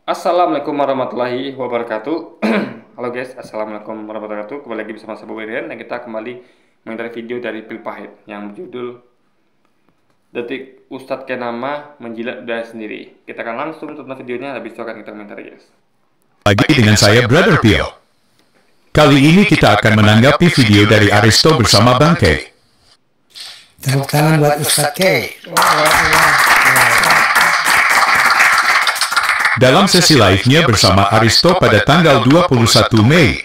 Assalamualaikum warahmatullahi wabarakatuh. Halo guys, assalamualaikum warahmatullahi wabarakatuh. Kembali lagi bersama saya Bobo dan kita kembali mengenai video dari Pil Pahit yang berjudul Detik Ustadz Kenama Menjilat Daya Sendiri. Kita akan langsung tonton videonya, habis itu akan kita komentar guys. Lagi dengan saya Brother Pio. Kali ini kita akan menanggapi video dari Aristo bersama Bang K. Tepuk tangan buat Ustadz K. Dalam sesi live-nya bersama Aristo pada tanggal 21 Mei,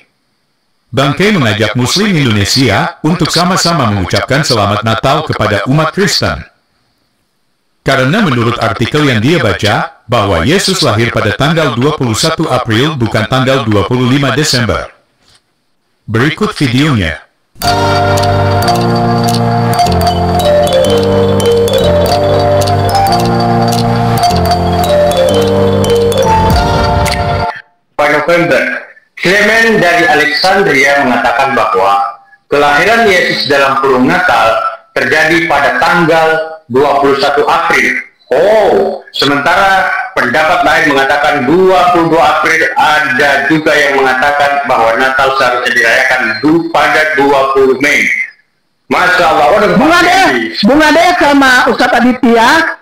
Bang K mengajak Muslim Indonesia untuk sama-sama mengucapkan Selamat Natal kepada umat Kristen. Karena menurut artikel yang dia baca, bahwa Yesus lahir pada tanggal 21 April bukan tanggal 25 Desember. Berikut videonya. November, Clement dari Alexandria mengatakan bahwa kelahiran Yesus dalam kurung Natal terjadi pada tanggal 21 April. Sementara pendapat lain mengatakan 22 April, ada juga yang mengatakan bahwa Natal seharusnya dirayakan pada 20 Mei. Masya Allah. Bung Ade sama Ustadz Aditya,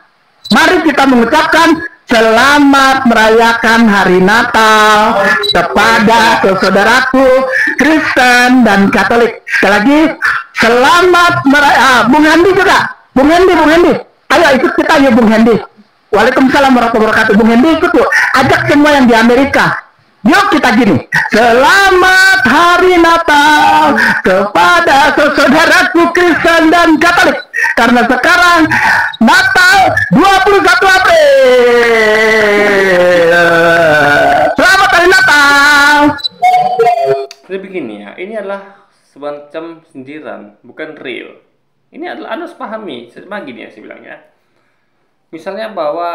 mari kita mengucapkan selamat merayakan hari Natal kepada saudaraku Kristen dan Katolik. Sekali lagi, selamat merayakan. Bung Hendi juga. Bung Hendi. Ayo ikut kita yuk Bung Hendi. Waalaikumsalam warahmatullahi wabarakatuh. Bung Hendi ikut yuk. Ajak semua yang di Amerika. Yuk kita gini. Selamat hari Natal kepada saudaraku Kristen dan Katolik. Karena sekarang Natal 21 April. Selamat hari Natal. Jadi begini ya, ini adalah semacam sindiran, bukan real. Ini adalah Anda harus pahami, sama gini ya saya bilang ya. Misalnya bahwa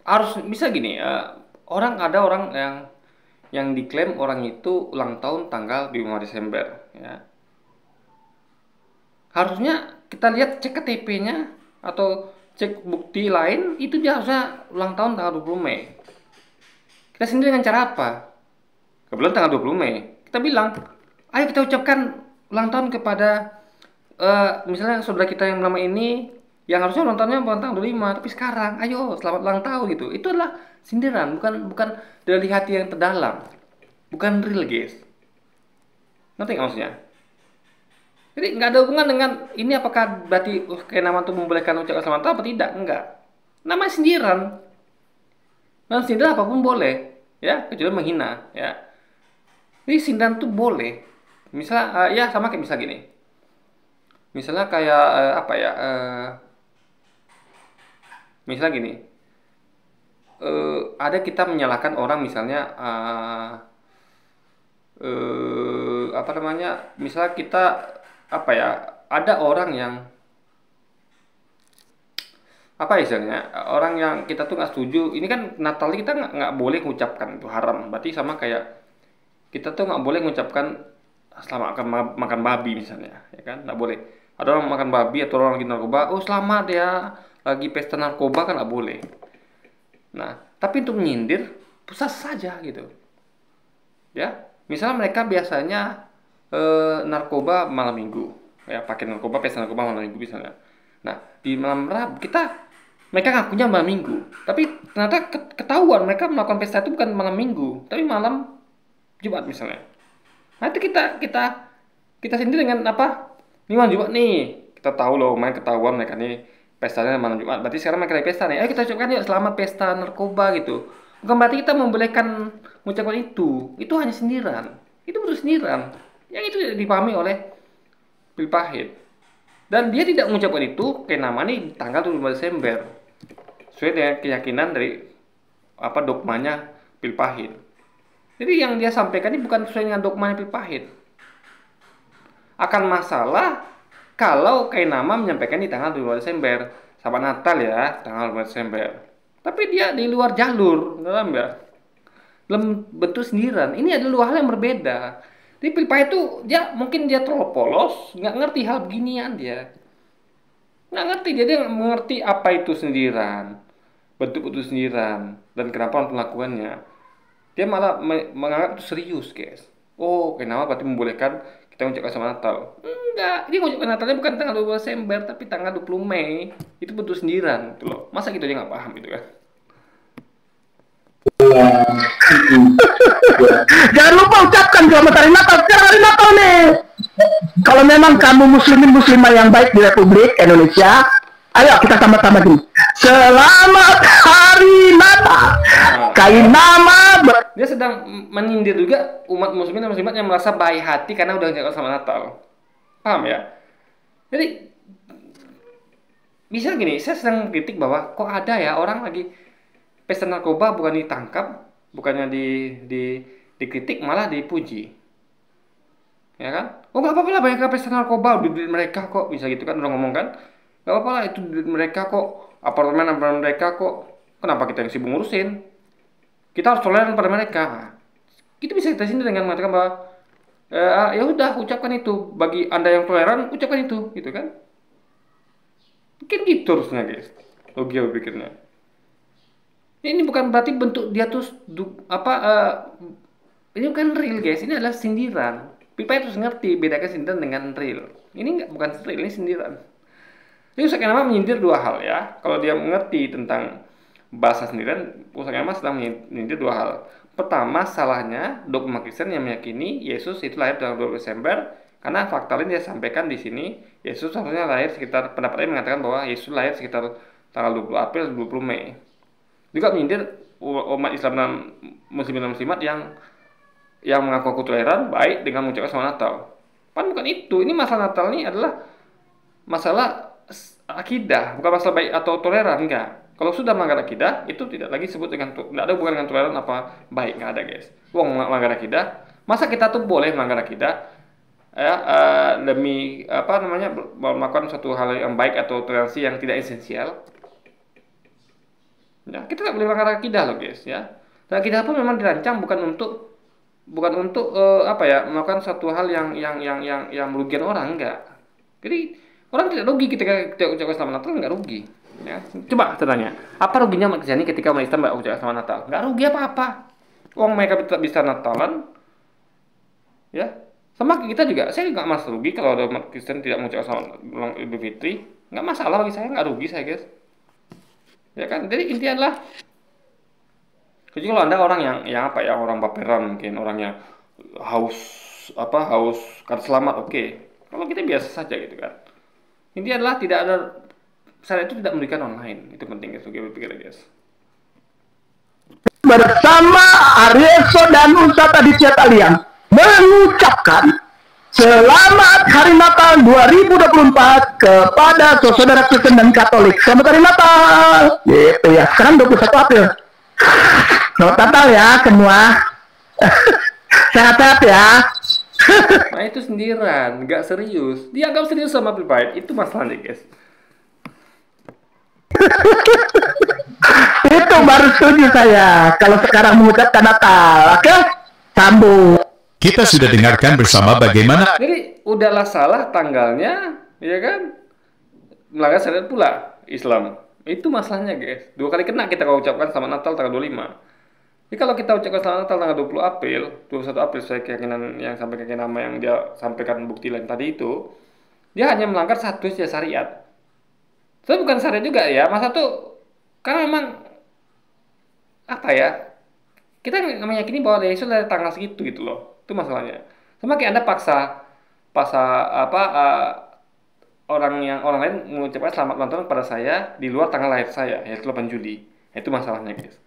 harus bisa gini, ada orang yang diklaim orang itu ulang tahun tanggal 5 Desember ya. Harusnya kita lihat cek KTP-nya atau cek bukti lain, itu dia harusnya ulang tahun tanggal 20 Mei. Kita sendiri dengan cara apa? Kebetulan tanggal 20 Mei, kita bilang, ayo kita ucapkan ulang tahun kepada misalnya saudara kita yang lama ini, yang harusnya ulang tahunnya bukan tanggal 25, tapi sekarang, ayo selamat ulang tahun gitu. Itu adalah sindiran, bukan dari hati yang terdalam, bukan real guys. Ngerti nggak maksudnya? Jadi nggak ada hubungan dengan ini, apakah berarti kayak nama itu membolehkan ucapkan selamat tahun apa tidak? Enggak. Namanya sindiran. Nah, sindiran apapun boleh, ya, kecuali menghina, ya. Jadi sindiran itu boleh. Misalnya, ya sama kayak misalnya gini. Misalnya kayak misalnya gini, ada kita menyalahkan orang misalnya misalnya kita ada orang yang orang yang kita tuh nggak setuju. Ini kan Natal kita nggak boleh mengucapkan, itu haram. Berarti sama kayak kita tuh nggak boleh mengucapkan selamat makan babi misalnya, ya kan, nggak boleh. Ada orang makan babi atau orang lagi narkoba, selamat ya lagi pesta narkoba, kan nggak boleh. Nah, tapi untuk menyindir sah saja gitu ya. Misalnya mereka biasanya narkoba malam minggu ya, pakai narkoba, pesta narkoba malam minggu misalnya. Nah, di malam Rabu mereka ngakunya malam minggu, tapi ternyata ketahuan mereka melakukan pesta itu bukan malam minggu tapi malam Jumat misalnya. Nah, itu kita sendiri dengan apa? Ini malam Jumat nih. Kita tahu loh, main ketahuan mereka nih pestanya malam Jumat. Berarti sekarang mereka lagi pesta nih. Ayo kita ucapkan yuk selamat pesta narkoba gitu. Bukan berarti kita membolehkan mengucapkan itu. Itu hanya sindiran. Itu betul sindiran. Yang itu dipahami oleh Pil Pahit. Dan dia tidak mengucapkan itu kayak nama nih tanggal 25 Desember. Sesuai dengan keyakinan dari dogmanya Pil Pahit. Jadi yang dia sampaikan ini bukan sesuai dengan dogma Pil Pahit. Akan masalah kalau Kainama menyampaikan di tanggal 2 Desember, Selamat Natal ya, tanggal 2 Desember. Tapi dia di luar jalur, dalam bentuk sindiran. Ini adalah dua hal yang berbeda. Di Pil Pahit itu mungkin dia terlalu polos, nggak ngerti hal beginian dia. Nggak ngerti, dia nggak mengerti apa itu sindiran, bentuk itu sindiran, dan kenapa orang melakukannya. Dia malah menganggap itu serius, guys. Oh, kenapa berarti membolehkan kita mengucapkan selamat Natal? Enggak, dia mengucapkan Natalnya bukan tanggal 20 Desember, tapi tanggal 20 Mei. Itu bentuk sindiran, gitu loh. Masa gitu aja nggak paham gitu kan? Jangan lupa ucapkan selamat hari Natal. Sekarang hari Natal nih. Kalau memang kamu muslimah yang baik di Republik Indonesia, ayo kita sama-sama gini. Selamat hari Natal. Kain nama dia sedang menyindir juga umat muslimin dan muslimat yang merasa baik hati karena udah mengucapkan selamat Natal. Paham ya? Jadi misal gini, saya sedang kritik bahwa kok ada ya orang lagi pesta narkoba bukan ditangkap, bukannya dikritik malah dipuji. Ya kan? Oh nggak apa-apa lah banyak pesta narkoba, duit mereka kok, bisa gitu kan orang ngomong kan? Nggak apa-apa lah itu duit mereka kok, apartemen mereka kok, kenapa kita yang sibuk ngurusin? Kita harus toleran pada mereka. Kita bisa kita sini dengan mengatakan bahwa ya udah ucapkan itu, bagi anda yang toleran ucapkan itu, gitu kan? Mungkin gitu harusnya guys, logika berpikirnya. Ini bukan berarti bentuk dia tuh ini bukan real guys, ini adalah sindiran. Pipa harus ngerti bedakan sindiran dengan real. Ini bukan real, ini sindiran. Jadi Ustaz Kenama menyindir dua hal ya. Kalau dia mengerti tentang bahasa sindiran, Ustaz Kenama sedang menyindir dua hal. Pertama, salahnya dogma Kristen yang meyakini Yesus itu lahir tanggal 20 Desember, karena fakta lain dia sampaikan di sini, Yesus harusnya lahir sekitar, pendapat lain mengatakan bahwa Yesus lahir sekitar tanggal 20 April 20 Mei. Juga menyindir umat Islam dan muslimin dan muslimat yang mengaku toleran baik dengan mengucapkan selamat Natal. Pan bukan itu. Ini masalah Natal ini adalah masalah akidah, bukan masalah baik atau toleran, enggak. Kalau sudah melanggar akidah, itu tidak lagi disebut dengan, tidak ada hubungan dengan toleran apa baik, enggak ada guys. Wong melanggar akidah, masa kita tuh boleh melanggar akidah ya demi melakukan suatu hal yang baik atau toleransi yang tidak esensial? Ya, kita tidak boleh melanggar akidah loh guys ya. Dan akidah pun memang dirancang bukan untuk melakukan satu hal yang merugikan orang, enggak. Jadi orang tidak rugi ketika kita ucapkan selamat Natal, enggak rugi. Ya, coba tanya, apa ruginya umat Kristiani ketika umat Islam ucapkan selamat Natal? Enggak rugi apa-apa. Uang mereka bisa Natalan, ya. Sama kita juga, saya nggak masalah rugi kalau ada umat Kristen tidak mengucapkan selamat Idul Fitri, nggak masalah bagi saya, nggak rugi saya guys. Ya kan, jadi intinya adalah jadi kalau anda orang yang orang baperan, mungkin orangnya haus kata selamat, oke. Kalau kita biasa saja gitu kan. Intinya adalah tidak ada, saya itu tidak memberikan online, itu penting guys, oke berpikir guys. Bersama Arieso dan Ustadz Aditya Talian mengucapkan Selamat Hari Natal 2024 kepada saudara Kristen dan Katolik. Selamat Hari Natal. Gitu ya. Sekarang 21 April. Selamat Natal ya semua. Sehat-sehat ya. Nah itu sindiran, nggak serius. Dianggap serius sama Pride, itu masalahnya guys. Itu baru setuju saya. Kalau sekarang mengucapkan Natal, oke? Sambung. Kita sudah dengarkan bersama bagaimana. Jadi udahlah salah tanggalnya, ya kan? Melanggar syariat pula Islam. Itu masalahnya guys. 2 kali kena kita kalau ucapkan selamat Natal tanggal 25. Jadi kalau kita ucapkan selamat Natal tanggal 20 April, 21 April saya keyakinan yang sampai keyakinan nama yang dia sampaikan bukti lain tadi itu, dia hanya melanggar satu syariat. Itu bukan syariat juga ya. Masa tuh karena memang apa ya? Kita meyakini bahwa Yesus dari tanggal segitu gitu loh. Itu masalahnya. Sama kayak Anda paksa orang lain mengucapkan selamat ulang tahun kepada saya di luar tanggal lahir saya, yaitu 8 Juli. Itu masalahnya, guys.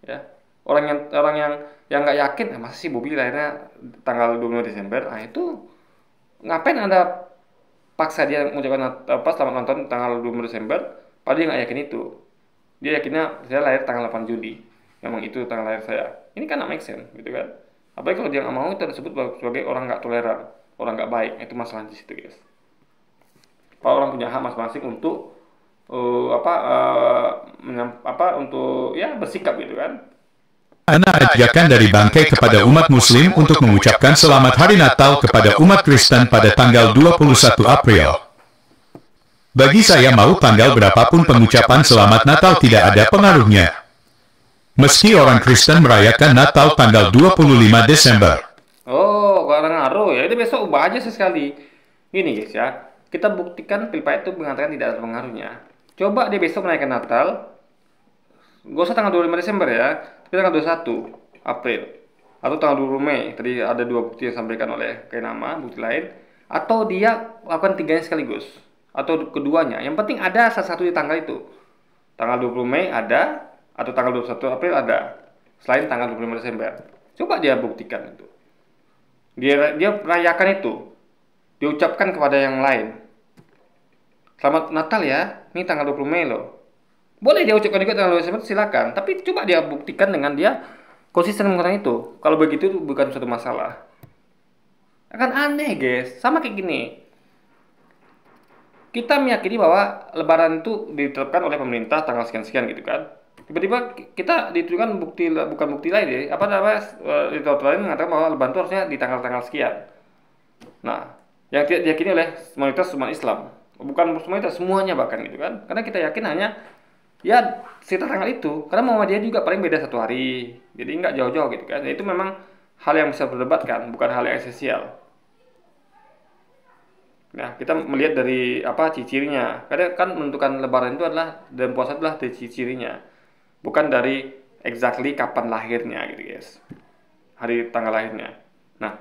Ya. Orang yang nggak yakin, masa sih Bobby lahirnya tanggal 25 Desember? Nah, itu ngapain Anda paksa dia mengucapkan selamat ulang tahun tanggal 25 Desember, padahal dia nggak yakin itu. Dia yakinnya saya lahir tanggal 8 Juli. Memang itu tanggal lahir saya. Ini kan nggak make sense, gitu kan? Apalagi kalau dia nggak mau, itu disebut sebagai orang nggak toleran, orang nggak baik. Itu masalah di situ, guys. Kalau orang punya hak masing-masing untuk untuk ya bersikap gitu kan. Ana ajakan dari Bangkai kepada umat Muslim untuk mengucapkan Selamat Hari Natal kepada umat Kristen pada tanggal 21 April. Bagi saya mau tanggal berapapun pengucapan selamat Natal tidak ada pengaruhnya. Meski orang Kristen merayakan Natal tanggal 25 Desember. Oh, orang ngaruh ya. Itu besok ubah aja sesekali. Gini guys ya, kita buktikan Philippi itu mengatakan tidak ada pengaruhnya. Coba dia besok merayakan Natal, gak usah tanggal 25 Desember ya, tapi tanggal 21 April. Atau tanggal 20 Mei. Tadi ada dua bukti yang disampaikan oleh Kenama, bukti lain. Atau dia lakukan tiganya sekaligus. Atau keduanya. Yang penting ada salah satu di tanggal itu. Tanggal 20 Mei ada, atau tanggal 21 April ada. Selain tanggal 25 Desember. Coba dia buktikan itu. Dia merayakan itu. Diucapkan kepada yang lain. Selamat Natal ya, ini tanggal 20 Mei loh. Boleh dia ucapkan juga tanggal 20 Desember, silakan. Tapi coba dia buktikan dengan dia konsisten mengatakan itu. Kalau begitu itu bukan suatu masalah. Akan aneh guys. Sama kayak gini. Kita meyakini bahwa Lebaran itu ditetapkan oleh pemerintah tanggal sekian-sekian gitu kan. Tiba-tiba kita ditujukan bukan bukti lain ya. Apa namanya? Literatur lain mengatakan bahwa Lebaran itu harusnya di tanggal-tanggal sekian. Nah, yang tidak diyakini oleh mayoritas umat Islam. Bukan mayoritas, semuanya bahkan gitu kan. Karena kita yakin hanya ya sekitar tanggal itu. Karena Muhammadiyah juga paling beda 1 hari. Jadi nggak jauh-jauh gitu kan. Itu memang hal yang bisa berdebatkan, bukan hal yang esensial. Nah, kita melihat dari apa ciri-cirinya. Karena kan menentukan Lebaran itu adalah dan puasa adalah dari ciri-cirinya, bukan dari exactly kapan lahirnya gitu guys. Hari tanggal lahirnya. Nah,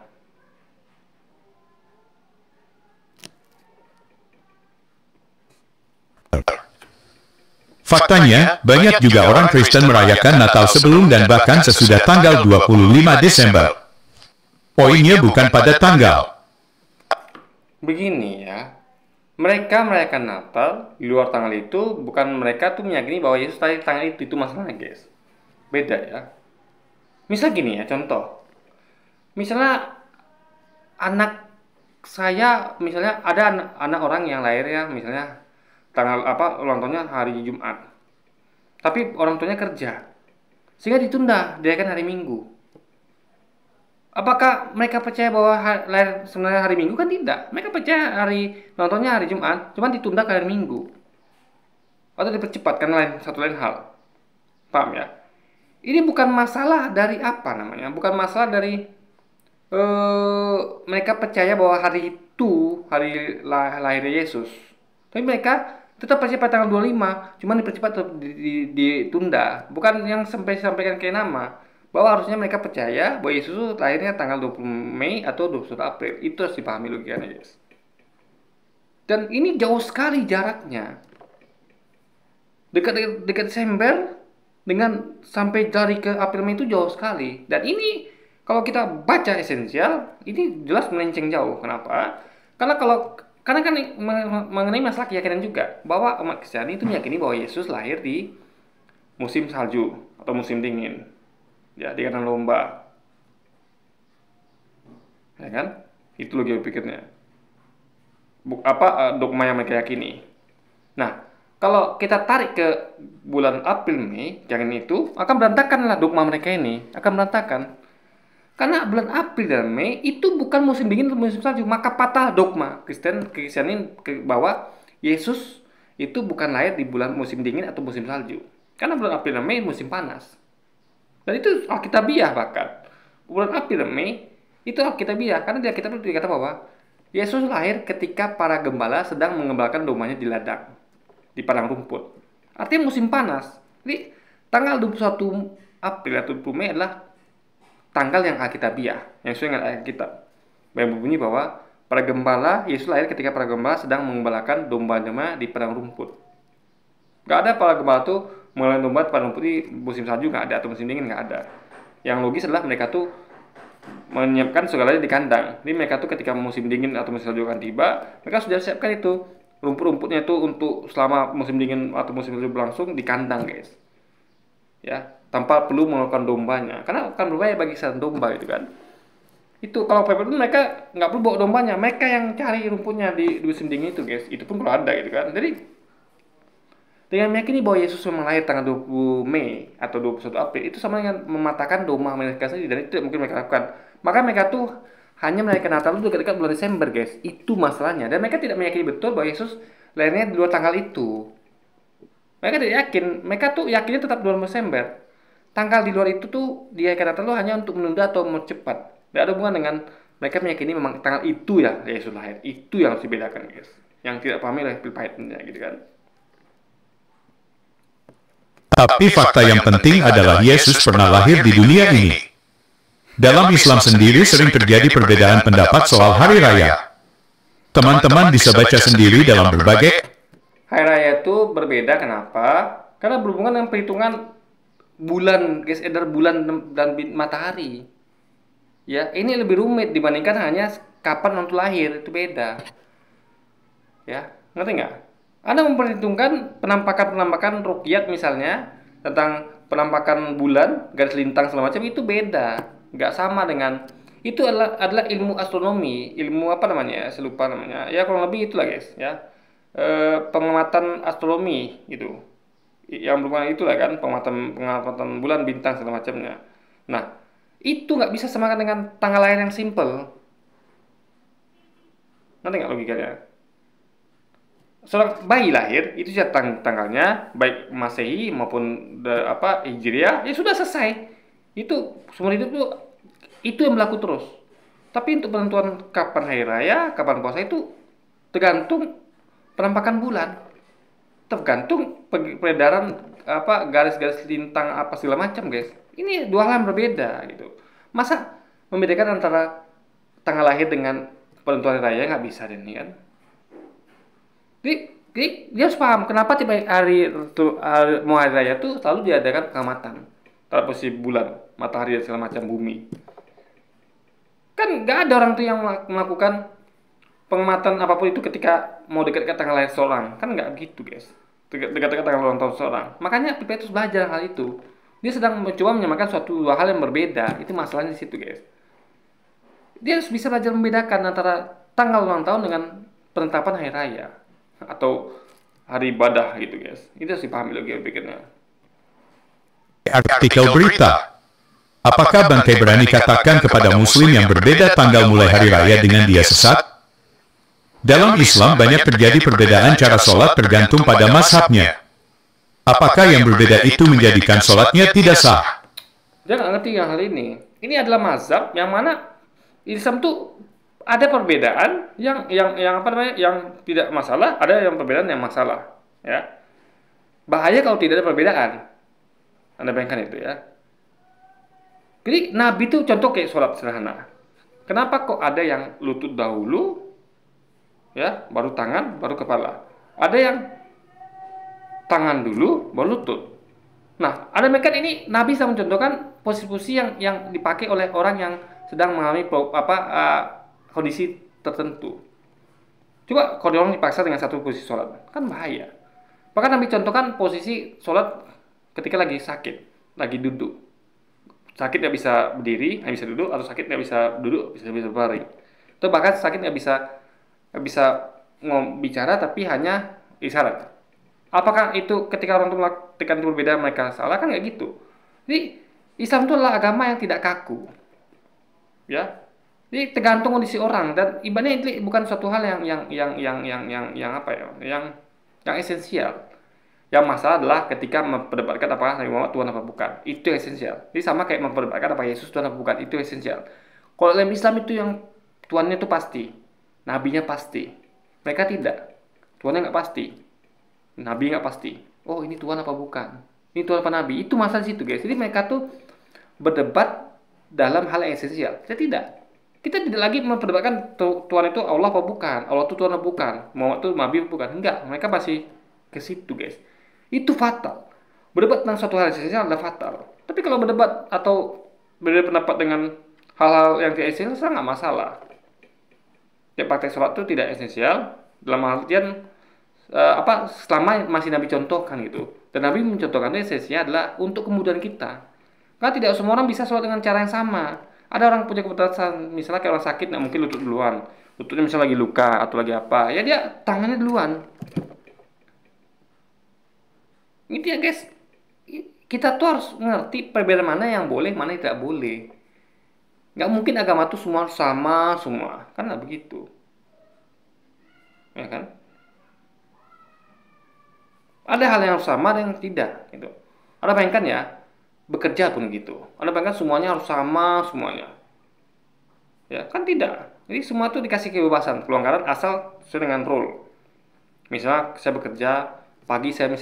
faktanya, banyak juga orang Kristen merayakan Natal sebelum dan bahkan sesudah tanggal 25 Desember. Poinnya bukan pada tanggal. begini ya. Mereka merayakan Natal di luar tanggal itu, bukan mereka tuh meyakini bahwa Yesus lahir tanggal itu masalahnya guys. Beda ya. Misal gini ya, contoh. Misalnya anak saya, misalnya ada anak orang yang lahir ya, misalnya tanggal apa ulang tahunnya hari Jumat. Tapi orang tuanya kerja. Sehingga ditunda, dirayakan hari Minggu. Apakah mereka percaya bahwa lahir sebenarnya hari Minggu? Kan tidak. Mereka percaya hari ulang tahunnya hari Jumat, cuma ditunda ke hari Minggu. Atau dipercepat karena satu lain hal. Paham ya? Ini bukan masalah dari apa namanya? Bukan masalah dari mereka percaya bahwa hari itu hari lahir Yesus. Tapi mereka tetap percaya pada tanggal 25, cuma dipercepat atau ditunda. Bukan yang sampaikan ke nama bahwa harusnya mereka percaya bahwa Yesus lahirnya tanggal 20 Mei atau 21 April. Itu harus dipahami logikanya guys. Dan ini jauh sekali jaraknya. Dekat Desember dengan sampai dari ke April Mei itu jauh sekali. Dan ini kalau kita baca esensial, ini jelas melenceng jauh. Kenapa? Karena kan mengenai masalah keyakinan juga bahwa umat Kristiani itu meyakini bahwa Yesus lahir di musim salju atau musim dingin. Ya, di kandang domba. Ya kan? Itu logika pikirnya. Dogma yang mereka yakini. Nah, kalau kita tarik ke bulan April Mei, jangan itu akan berantakan lah dogma mereka ini, akan berantakan. Karena bulan April dan Mei itu bukan musim dingin atau musim salju, maka patah dogma Kristiani bahwa Yesus itu bukan lahir di bulan musim dingin atau musim salju. Karena bulan April dan Mei musim panas. Dan itu Alkitabiah bahkan. Bulan April dan Mei itu Alkitabiah karena di Alkitab itu dikata bahwa Yesus lahir ketika para gembala sedang mengembalakan dombanya di ladang, di padang rumput. Artinya musim panas. Jadi tanggal 21 April atau 20 Mei adalah tanggal yang Alkitabiah, yang sesuai dengan Alkitab. Yang berbunyi bahwa para gembala, Yesus lahir ketika para gembala sedang mengembalakan domba-domba di padang rumput. Gak ada para gembala tuh mengelola domba di padang rumput di musim salju, gak ada, atau musim dingin gak ada. Yang logis adalah mereka tuh menyiapkan segalanya di kandang. Jadi mereka tuh ketika musim dingin atau musim salju akan tiba, mereka sudah siapkan itu rumput-rumputnya itu untuk selama musim dingin atau musim salju berlangsung di kandang guys. Ya, tanpa perlu mengeluarkan dombanya, karena akan berbahaya bagi kesehatan domba gitu kan. Itu kalau pepet itu mereka nggak perlu bawa dombanya, mereka yang cari rumputnya di musim dingin itu guys. Itu pun kalau ada gitu kan. Jadi dengan meyakini bahwa Yesus memang lahir tanggal 20 Mei atau 21 April itu sama dengan mematahkan dogma mereka sendiri, dan itu tidak mungkin mereka lakukan. Maka mereka tuh hanya merayakan Natal itu dekat-dekat bulan Desember guys. Itu masalahnya. Dan mereka tidak meyakini betul bahwa Yesus lahirnya di luar tanggal itu. Mereka tidak yakin, mereka tuh yakinnya tetap 2 Desember. Tanggal di luar itu tuh dia kata lu hanya untuk menunda atau mempercepat. Tidak ada hubungan dengan mereka meyakini memang tanggal itu ya Yesus lahir. Itu yang harus dibedakan, guys. Yang tidak pahami oleh pil pahitnya gitu kan. Tapi fakta yang penting adalah Yesus pernah lahir di dunia ini. Dalam Islam sendiri sering terjadi perbedaan pendapat soal hari raya. Teman-teman bisa baca sendiri dalam berbagai Hari raya itu berbeda, kenapa? Karena berhubungan dengan perhitungan bulan, guys, edar bulan dan matahari. Ya, ini lebih rumit dibandingkan hanya kapan untuk lahir, itu beda. Ya, ngerti nggak? Anda memperhitungkan penampakan ruqyat misalnya tentang penampakan bulan, garis lintang segala macam itu beda, nggak sama dengan itu adalah ilmu astronomi, ilmu apa namanya? Saya lupa namanya. Ya kurang lebih itulah, guys, ya. Pengamatan astronomi gitu, yang berhubungan itulah kan, pengamatan bulan, bintang segala macamnya. Nah, itu nggak bisa samakan dengan tanggal lahir yang simple. Nanti nggak logikanya? Seorang bayi lahir itu sudah tanggalnya baik Masehi maupun Hijriah, ya sudah selesai. Itu seumur hidup tuh itu yang berlaku terus. Tapi untuk penentuan kapan hari raya, kapan puasa itu tergantung penampakan bulan, tergantung peredaran garis-garis lintang apa segala macam, guys. Ini dua hal yang berbeda gitu. Masa membedakan antara tanggal lahir dengan penentuan hari raya? Nggak bisa ini kan. Jadi dia harus paham kenapa tiap hari raya tuh selalu diadakan pengamatan terhadap posisi bulan, matahari dan segala macam bumi. Kan nggak ada orang tuh yang melakukan pengamatan apapun itu ketika mau dekat-dekat tanggal lahir seorang, kan nggak begitu, guys. Dekat-dekat tanggal ulang tahun seorang. Makanya Petrus belajar hal itu. Dia sedang mencoba menyamakan suatu dua hal yang berbeda. Itu masalahnya di situ, guys. Dia harus bisa belajar membedakan antara tanggal ulang tahun dengan penetapan hari raya atau hari ibadah gitu, guys. Itu harus dipahami logika berikutnya. artikel berita. Apakah Bangkai berani katakan kepada Muslim yang berbeda tanggal mulai hari raya dengan dia sesat? Dalam Islam banyak terjadi perbedaan cara sholat tergantung pada mazhabnya. Apakah yang berbeda itu menjadikan sholatnya tidak sah? Dia nggak ngerti yang hal ini. Ini adalah mazhab yang mana Islam tuh ada perbedaan yang tidak masalah, ada yang perbedaan yang masalah. Ya, bahaya kalau tidak ada perbedaan. Anda bayangkan itu ya. Jadi Nabi itu contoh kayak sholat sederhana. Kenapa kok ada yang lutut dahulu? Ya, baru tangan, baru kepala. Ada yang tangan dulu, baru lutut. Nah, ada mereka ini Nabi sedang mencontohkan posisi-posisi yang dipakai oleh orang yang sedang mengalami kondisi tertentu. Coba kalau orang dipaksa dengan satu posisi sholat, kan bahaya. Bahkan Nabi contohkan posisi sholat ketika lagi sakit, lagi duduk. Sakit nggak bisa berdiri, nggak bisa duduk, atau sakit nggak bisa duduk, bisa berbaring. Atau bahkan sakit nggak bisa bicara tapi hanya isyarat. Apakah itu ketika orang itu melakukan berbeda mereka salah? Kan nggak gitu. Jadi Islam itu adalah agama yang tidak kaku, ya. Jadi tergantung kondisi orang, dan ibaratnya itu bukan suatu hal yang esensial. Yang masalah adalah ketika memperdebatkan apakah Nabi Muhammad Tuhan apa bukan. Itu yang esensial. Jadi sama kayak memperdebatkan apakah Yesus Tuhan apa bukan. Itu esensial. Kalau dalam Islam itu yang Tuhannya itu pasti, Nabinya pasti. Mereka tidak. Tuhannya nggak pasti, Nabi nggak pasti. Oh, ini Tuhan apa bukan? Ini Tuhan apa Nabi? Itu masalah di situ, guys. Jadi mereka tuh berdebat dalam hal yang esensial. Kita tidak. Kita tidak lagi memperdebatkan Tuhan itu Allah apa bukan. Allah itu Tuhan apa bukan. Muhammad itu Nabi apa bukan. Enggak. Mereka masih ke situ, guys. Itu fatal. Berdebat tentang suatu hal esensial adalah fatal. Tapi kalau berdebat atau berbeda pendapat dengan hal-hal yang tidak esensial, nggak masalah. Ya, praktek sholat itu tidak esensial dalam artian selama masih Nabi contohkan gitu. Dan Nabi mencontohkan esensinya adalah untuk kemudahan kita. Karena tidak semua orang bisa sholat dengan cara yang sama. Ada orang punya kebetulan, misalnya kayak orang sakit, nggak mungkin lutut duluan. Lututnya misalnya lagi luka atau lagi apa, ya dia tangannya duluan. Gitu ya, guys. Kita tuh harus ngerti perbedaan mana yang boleh, mana yang tidak boleh. Nggak mungkin agama tuh semua sama semua, kan nggak begitu, ya kan? Ada hal yang harus sama, ada yang tidak gitu. Anda bayangkan ya, bekerja pun gitu. Anda bayangkan semuanya harus sama semuanya. Ya, kan tidak. Jadi semua itu dikasih kebebasan, kelonggaran asal sesuai dengan rule. Misalnya saya bekerja pagi, saya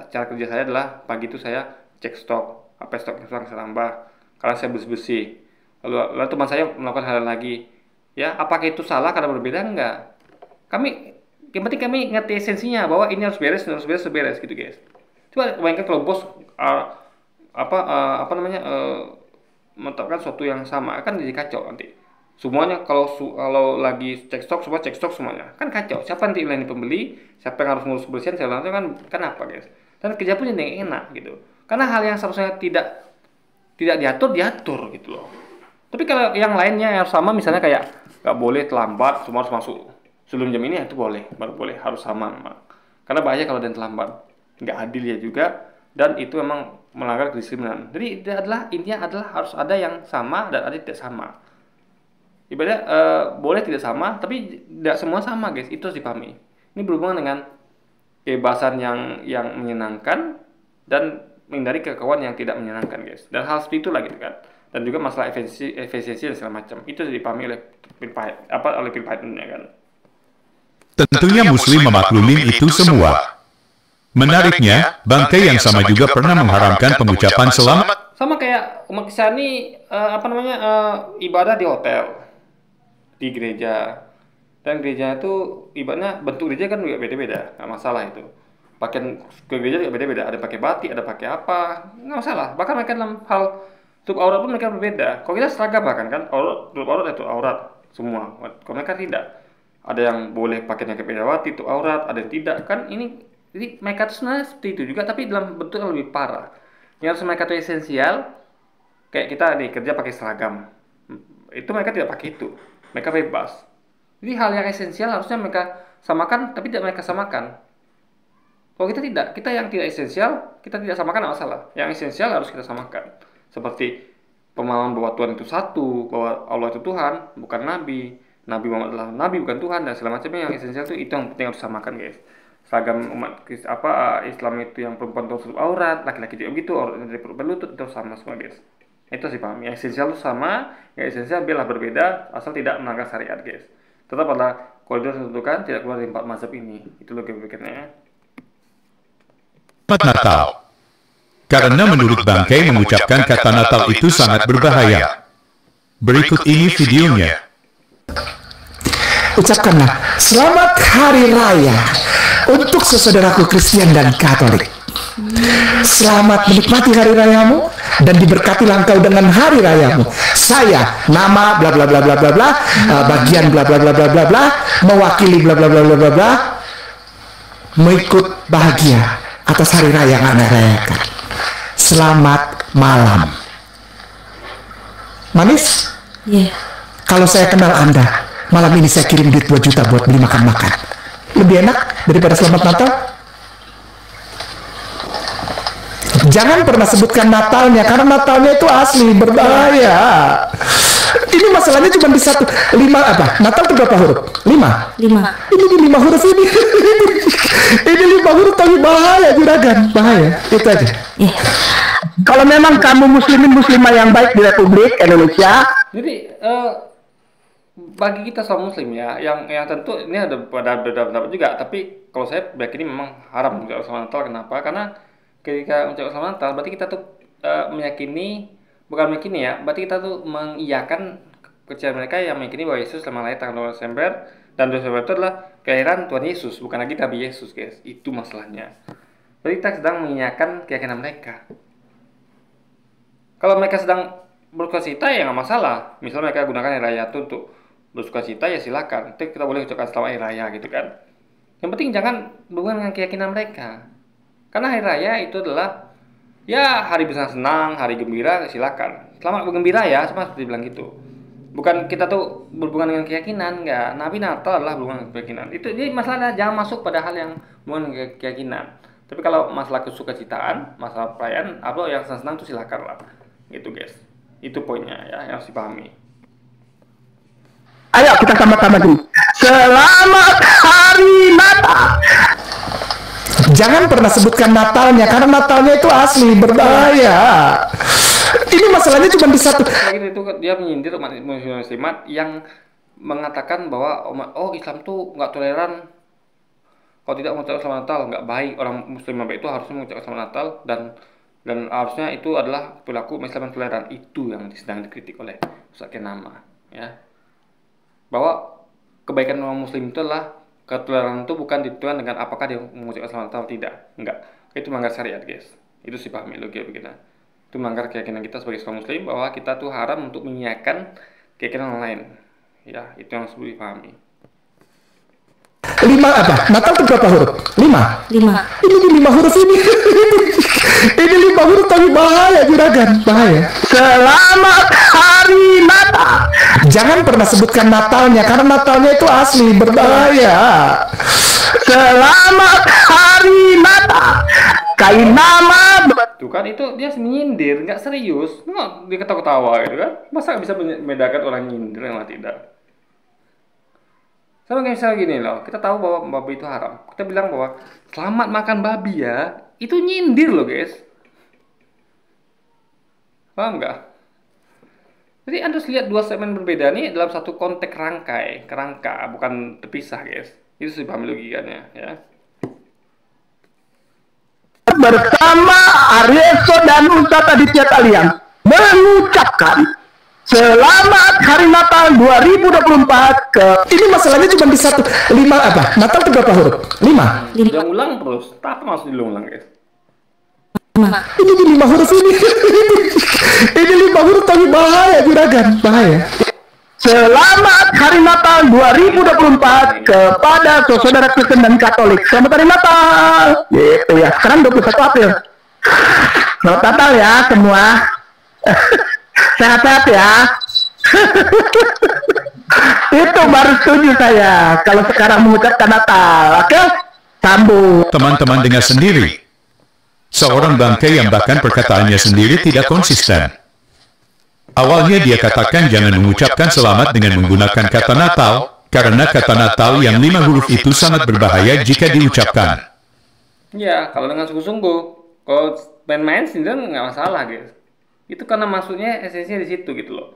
cara kerja saya adalah pagi itu saya cek stok, apa stok yang saya tambah. Karena saya bersih-bersih. Lalu teman saya melakukan hal lagi. Ya, apakah itu salah karena berbeda? Enggak. Yang penting kami ngerti esensinya bahwa ini harus beres gitu guys. Coba bayangkan kalau bos menetapkan sesuatu yang sama, kan jadi kacau nanti. Semuanya kalau lagi cek stok semuanya kan kacau. Siapa nanti melayani pembeli, siapa yang harus ngurus kebersihan, kan apa guys. Dan kerja pun jadi enak gitu. Karena hal yang seharusnya tidak diatur gitu loh. Tapi kalau yang lainnya yang sama, misalnya kayak nggak boleh terlambat, semua harus masuk sebelum jam ini, itu baru boleh, harus sama memang. Karena bahaya kalau dan terlambat, nggak adil ya juga, dan itu memang melanggar kedisiplinan. Jadi intinya adalah harus ada yang sama dan ada yang tidak sama. Ibaratnya boleh tidak sama, tapi tidak semua sama guys, itu harus dipahami. Ini berhubungan dengan kebebasan yang menyenangkan dan menghindari kekauan yang tidak menyenangkan guys. Dan hal seperti itulah gitu kan. Dan juga masalah efisiensi dan segala macam. Itu dipahami oleh Phil Python-nya kan. Tentunya Muslim memaklumi itu semua. Menariknya, Bangkai yang sama juga pernah mengharamkan pengucapan selamat. Sama kayak umat Kristiani ibadah di hotel, di gereja. Dan gereja itu ibaratnya bentuk gereja kan juga beda-beda, nggak masalah itu. Pakaian ke gereja juga beda-beda, ada pakai batik, ada pakai apa, nggak masalah. Bahkan mereka dalam hal tutup aurat pun mereka berbeda. Kalau kita seragam bahkan kan, tutup aurat itu aurat semua. Kalau mereka tidak, ada yang boleh pakainya ke bedawati, tutup aurat, ada yang tidak kan. Jadi mereka itu sebenarnya seperti itu juga, tapi dalam bentuk yang lebih parah. Yang harus mereka itu esensial, kayak kita nih kerja pakai seragam, itu mereka tidak pakai itu, mereka bebas. Jadi hal yang esensial harusnya mereka samakan, tapi tidak mereka samakan. Kalau kita tidak, kita yang tidak esensial, kita tidak samakan, nggak masalah. Yang esensial harus kita samakan. Seperti pemahaman bahwa Tuhan itu satu, bahwa Allah itu Tuhan, bukan Nabi. Nabi Muhammad adalah Nabi, bukan Tuhan, dan segala macamnya. Yang esensial itu yang penting harus samakan guys. Seragam umat Islam itu yang perempuan tutup aurat, laki-laki juga begitu, orang dari berlutut itu sama semua guys. Itu sih paham. Yang esensial itu sama, yang esensial biarlah berbeda, asal tidak melanggar syariat guys. Tetap pada koridor tentukan, tidak keluar dari 4 mazhab ini. Itu logika berikutnya. Natal. Karena menurut Bangkai mengucapkan kata Natal itu sangat berbahaya. Berikut ini videonya. Ucapkanlah selamat hari raya untuk saudaraku Kristen dan Katolik. Selamat menikmati hari rayamu dan diberkatilah engkau dengan hari rayamu. Saya nama bla bla bla bla bla bla, bagian bla bla bla bla bla bla, mewakili bla bla bla bla bla bla, mengikut bahagia atas hari raya yang Anda rayakan. Selamat malam. Manis? Iya. Kalau saya kenal Anda, malam ini saya kirim duit 2 juta buat beli makan-makan. Lebih enak daripada selamat Natal? Jangan pernah sebutkan Natalnya, karena Natalnya itu asli berbahaya. Ini masalahnya cuma di 5 apa? Natal itu berapa huruf? 5? 5. Ini di 5 huruf ini. Ini 5 huruf tapi bahaya, juragan. Bahaya. Itu aja. Iya. Kalau memang kamu muslimah yang baik di Republik Indonesia, Jadi bagi kita sama muslim ya, yang tentu ini ada pendapat juga, tapi kalau saya meyakini memang haram mengucapkan selamat Natal. Kenapa? Karena ketika mengucapkan selamat Natal berarti kita tuh berarti kita tuh mengiyakan kepercayaan mereka yang meyakini bahwa Yesus selama lahir tanggal 2 Desember, dan 2 Desember itu adalah kelahiran Tuhan Yesus, bukan lagi Nabi Yesus guys. Itu masalahnya. Berarti kita sedang mengiyakan keyakinan mereka. Kalau mereka sedang bersukacita ya nggak masalah. Misalnya mereka gunakan hari raya itu untuk bersukacita ya silakan. Itu kita boleh ucapkan selamat hari raya gitu kan. Yang penting jangan berhubungan dengan keyakinan mereka. Karena hari raya itu adalah ya hari bersenang-senang, hari gembira, silakan. Selamat bergembira ya, sama seperti bilang gitu. Bukan kita tuh berhubungan dengan keyakinan, enggak. Nabi Natal adalah berhubungan dengan keyakinan. Itu jadi masalah jangan masuk pada hal yang berhubungan dengan keyakinan. Tapi kalau masalah kesukacitaan, masalah perayaan, atau yang senang-senang itu silakan lah. Gitu guys. Itu poinnya ya yang harus dipahami. ayo kita sama-sama gini. Selamat Hari Natal. Jangan pernah sebutkan Natalnya, karena Natalnya itu asli, berbahaya. Ini masalahnya cuma di satu. Lagi itu dia menyindir umat muslimat yang mengatakan bahwa Islam tuh nggak toleran. Kalau tidak mengucapkan selamat Natal nggak baik. Orang Muslim yang baik itu harusnya mengucapkan selamat Natal dan harusnya itu adalah perilaku Islam yang toleran. Itu yang sedang dikritik oleh Ustaz Kenama, ya. Bahwa kebaikan orang Muslim itu adalah ketoleransi itu bukan ditentukan dengan apakah dia mengucapkan selamat Natal atau tidak. Enggak. Itu melanggar syariat, guys. Itu sih pahami logika begini. Itu melanggar keyakinan kita sebagai seorang Muslim bahwa kita tuh haram untuk menyiarkan keyakinan orang lain. Ya, itu yang harus dipahami. 5 apa? Natal itu berapa huruf? 5? 5. Ini 5 huruf ini. Ini 5 huruf tapi bahaya, juragan. Bahaya. Selamat Hari Natal. Jangan pernah sebutkan Natalnya, karena Natalnya itu asli, berbahaya. Selamat Hari Natal. Kain nama. Tuh kan itu dia menyindir, nggak serius. Nggak, dia ketawa-ketawa gitu kan. Masa bisa membedakan orang nyindir yang tidak? Sama kayak misalnya gini loh, kita tahu bahwa babi itu haram. Kita bilang bahwa selamat makan babi ya, itu nyindir loh guys. Paham nggak? Jadi Anda harus lihat dua segmen berbeda nih dalam satu konteks kerangka, bukan terpisah guys. Itu sih paham logikanya ya. Bersama Aryeso dan Ustadz Aditya Kalian mengucapkan Selamat Hari Natal 2024 ke... Ini masalahnya cuma di satu. 5 apa? Natal itu berapa huruf? 5? Dia ulang terus. Apa maksud diulang guys? Ini 5 huruf ini. Ini 5 huruf tapi bahaya, juragan. Bahaya. Selamat Hari Natal 2024 kepada saudara Kristen dan Katolik. Selamat Hari Natal. Gitu ya. Sekarang 21 April. Selamat Natal ya semua. Sehat-sehat ya. Itu baru setuju saya kalau sekarang mengucapkan Natal. Oke? Sambung. Teman-teman dengar sendiri. Seorang bangkai yang bahkan perkataannya sendiri tidak konsisten. Awalnya dia katakan jangan mengucapkan selamat dengan menggunakan kata Natal, karena kata Natal yang 5 huruf itu sangat berbahaya jika diucapkan. Ya, kalau dengan sungguh-sungguh. Kalau main-main sendiri nggak masalah guys. Itu karena maksudnya esensinya di situ gitu loh.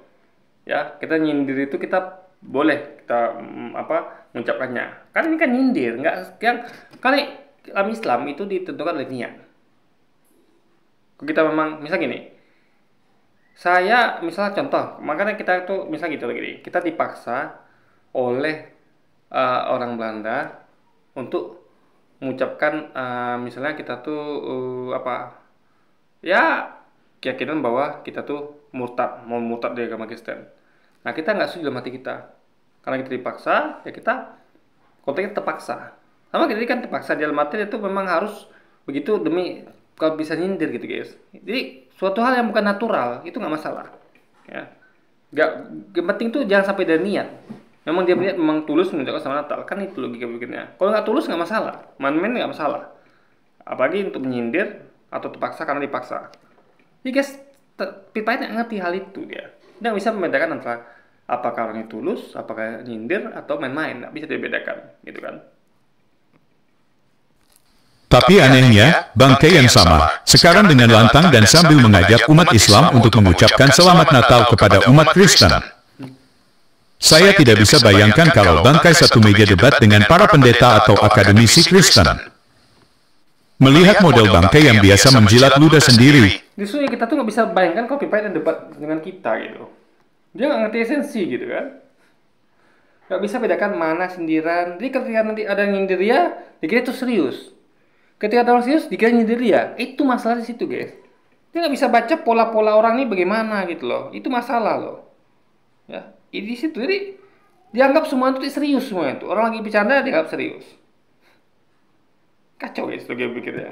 Ya, kita nyindir itu kita boleh kita mengucapkannya. Karena ini kan nyindir, nggak yang kali dalam Islam itu ditentukan oleh niat. Kita memang misal gini. Saya misal contoh, makanya kita tuh misal gitu gini, kita dipaksa oleh orang Belanda untuk mengucapkan misalnya kita tuh ya keyakinan bahwa kita tuh mau murtad dari agama Kristen. Nah kita nggak setuju dalam hati kita, karena kita dipaksa, ya kita konteksnya terpaksa. Sama kita kan terpaksa dalam hati itu memang harus begitu demi kalau bisa nyindir gitu guys. Jadi suatu hal yang bukan natural itu nggak masalah. Ya, yang penting tuh jangan sampai dari niat. Memang dia niat memang tulus mengucapkan selamat Natal, kan itu logika berikutnya. Kalau nggak tulus nggak masalah, main-main nggak masalah. Apalagi untuk menyindir atau terpaksa karena dipaksa. Jadi guys, pipa nggak ngerti hal itu dia. Dia bisa membedakan antara apakah orang itu tulus, apakah nyindir atau main-main, nggak bisa dibedakan, gitu kan? Tapi anehnya, bangkai yang sama, sekarang dengan lantang dan sambil mengajak umat Islam untuk mengucapkan selamat Natal kepada umat Kristen. Saya tidak bisa bayangkan kalau bangkai satu meja debat dengan para pendeta atau akademisi Kristen. Melihat model bangkai yang biasa menjilat ludah sendiri. Justru ya kita tuh nggak bisa bayangkan kalau Pipai debat dengan kita gitu. Dia nggak ngerti esensi gitu kan. Nggak bisa bedakan mana sindiran. Jadi ketika nanti ada yang nyindir dia, dikira itu serius. Ketika ada orang serius, dikira nyindir dia. Itu masalah di situ guys. Dia nggak bisa baca pola-pola orang ini bagaimana gitu loh. Itu masalah loh. Ya, di situ jadi dianggap semua itu serius semua itu. Orang lagi bercanda dianggap serius. Kacau guys, lagi pikirnya.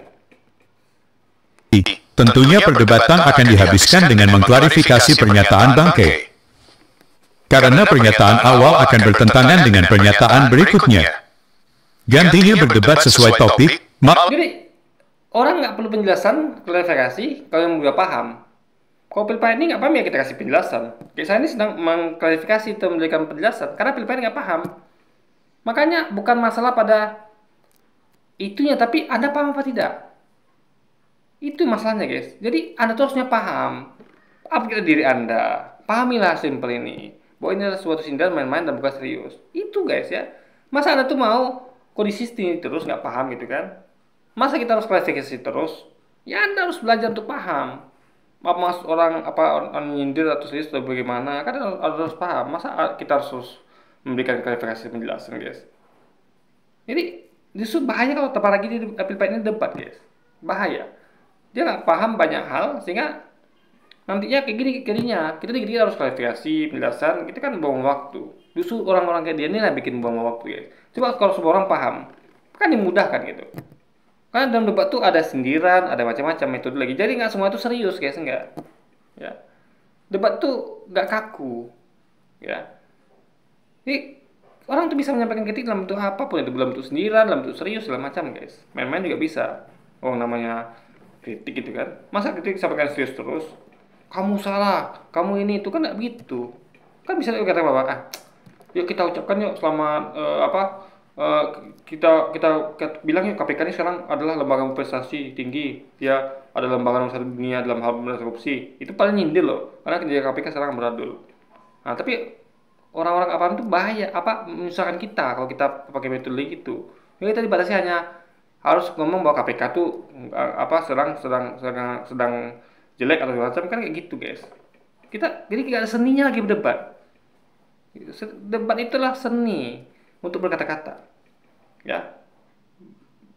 Tentunya perdebatan akan dihabiskan dengan mengklarifikasi pernyataan bangkai. Karena pernyataan awal akan bertentangan dengan pernyataan berikutnya. Gantinya berdebat sesuai topik. Jadi, orang nggak perlu penjelasan, klarifikasi, kalau yang udah paham. Kalau Pilpai ini nggak paham ya kita kasih penjelasan. Kayak saya ini sedang mengklarifikasi atau memberikan penjelasan, karena Pilpai nggak paham. Makanya bukan masalah pada itunya, tapi Anda paham apa tidak? Itu masalahnya guys. Jadi Anda tuh harusnya paham apa diri Anda. Pahamilah simpel ini, bahwa ini adalah suatu sindiran main-main dan bukan serius. Itu guys ya. Masa Anda tuh mau kondisi ini terus nggak paham gitu kan? Masa kita harus klarifikasi terus? Ya Anda harus belajar untuk paham. Mas orang nyindir atau serius atau bagaimana? Kan harus paham. Masa kita harus memberikan klarifikasi penjelasan guys? Jadi justru bahaya kalau apalagi di pilpres ini debat guys. Bahaya. Dia nggak paham banyak hal sehingga nantinya kayak gini jadinya. Kita dikit-dikit harus klarifikasi, penjelasan, kita kan buang waktu. Justru orang-orang kayak dia ini lah bikin buang waktu guys. Coba kalau semua orang paham, kan dimudahkan gitu. Karena dalam debat tuh ada sindiran, ada macam-macam metode lagi. Jadi nggak semua itu serius guys, enggak. Ya. Debat tuh nggak kaku. Ya. Jadi orang tuh bisa menyampaikan kritik dalam bentuk apapun itu, dalam bentuk sindiran, dalam bentuk serius, segala macam guys. Main-main juga bisa. Oh namanya kritik gitu kan. Masa kritik disampaikan serius terus? Kamu salah, kamu ini itu kan nggak begitu. Kan bisa kata bapak, yuk kita ucapkan yuk selamat kita bilang yuk KPK ini sekarang adalah lembaga prestasi tinggi, dia ada lembaga nomor 1 dunia dalam hal pemberantasan korupsi. Itu paling nyindir loh, karena kerja KPK sekarang beradul. Nah tapi orang-orang apa itu bahaya, misalkan kita kalau kita pakai metode gitu, ya kita dibatasi hanya harus ngomong bahwa KPK tuh sedang jelek atau macam kan kayak gitu guys. Jadi tidak ada seninya lagi berdebat. Debat itulah seni untuk berkata-kata. Ya.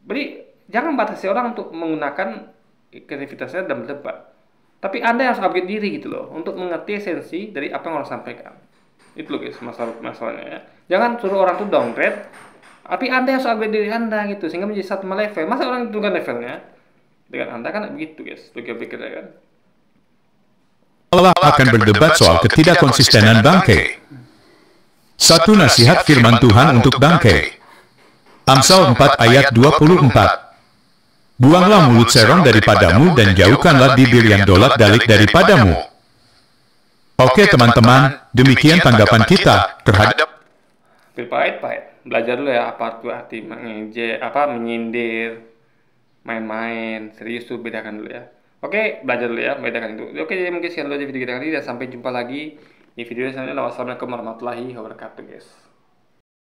Jadi jangan batasi orang untuk menggunakan kreativitasnya dalam berdebat. Tapi Anda harus upgrade diri gitu loh untuk mengerti esensi dari apa yang orang sampaikan. Itu loh guys masalahnya ya. Jangan suruh orang tuh downgrade, tapi Anda harus upgrade diri Anda gitu sehingga menjadi satu level. Masa orang itu kan levelnya dengan Anda kan begitu guys, pikir-pikir ya kan. Allah akan berdebat soal ketidakkonsistenan bangkai. Satu nasihat firman Tuhan untuk bangkai. Amsal 4 ayat 24. Buanglah mulut serong daripadamu dan jauhkanlah bibir yang dolak-dalik daripadamu. Oke teman-teman, demikian tanggapan kita terhadap pahit. Belajar dulu ya apa tuh arti menyindir, main-main, serius tuh bedakan dulu ya. Oke, belajar dulu ya, bedakan itu. Oke, jadi mungkin sekian dulu aja video kita kali ini dan sampai jumpa lagi di video selanjutnya. Wassalamualaikum warahmatullahi wabarakatuh guys.